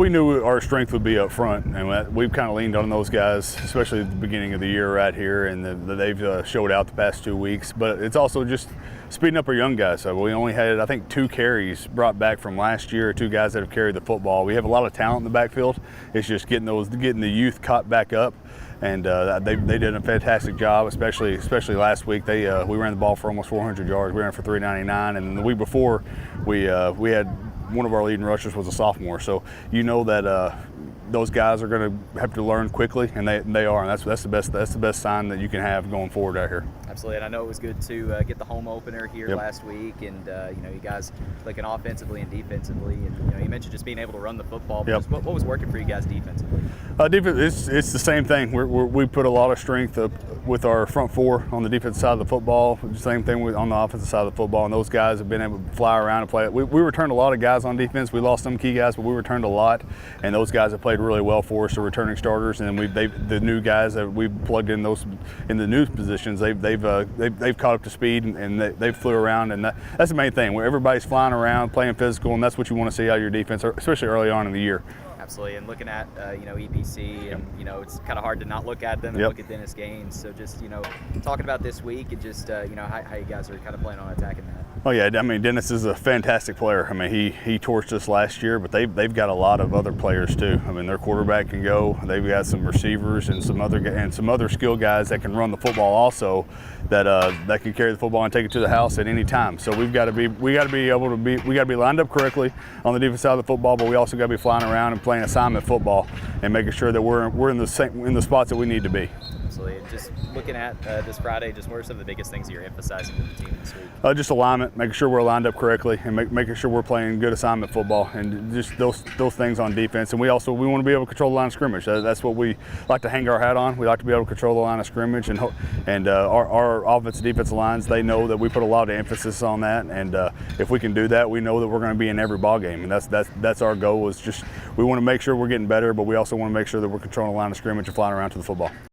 we knew our strength would be up front, and we've kind of leaned on those guys, especially at the beginning of the year right here, and they've showed out the past 2 weeks. But it's also just speeding up our young guys. So we only had, I think, 2 carries brought back from last year, 2 guys that have carried the football. We have a lot of talent in the backfield. It's just getting the youth caught back up. And they did a fantastic job, especially last week. We ran the ball for almost 400 yards. We ran for 399, and the week before we had one of our leading rushers was a sophomore. So you know that those guys are going to have to learn quickly, and they are, and that's the best sign that you can have going forward out here. Absolutely, and I know it was good to get the home opener here last week, and you guys clicking offensively and defensively, and you mentioned just being able to run the football. But what was working for you guys defensively? Defense, it's the same thing. We put a lot of strength up with our front 4 on the defensive side of the football. Same thing on the offensive side of the football, and those guys have been able to fly around and play. We returned a lot of guys on defense. We lost some key guys, but we returned a lot, and those guys have played really well for us. The returning starters, and then the new guys that we plugged in the new positions. They've caught up to speed, and they flew around, and that's the main thing. Where everybody's flying around, playing physical, and that's what you want to see out of your defense, especially early on in the year. Absolutely, and looking at EPC, and it's kind of hard to not look at them and look at Dennis Gaines. So just talking about this week, and just how you guys are kind of planning on attacking that. Oh yeah, I mean Dennis is a fantastic player. I mean he torched us last year, but they've got a lot of other players too. I mean their quarterback can go. They've got some receivers and some other skill guys that can run the football also, that can carry the football and take it to the house at any time. So we got to be lined up correctly on the defense side of the football, but we also got to be flying around and playing assignment football and making sure that we're in the spots that we need to be. Absolutely. And just looking at this Friday, just what are some of the biggest things you're emphasizing with the team this week? Just alignment, making sure we're lined up correctly, and making sure we're playing good assignment football, and just those things on defense. And we want to be able to control the line of scrimmage. That's what we like to hang our hat on. We like to be able to control the line of scrimmage, and our offensive defensive lines, they know that we put a lot of emphasis on that. And if we can do that, we know that we're going to be in every ball game. And that's our goal. Is just we want to make sure we're getting better, but we also want to make sure that we're controlling the line of scrimmage and flying around to the football.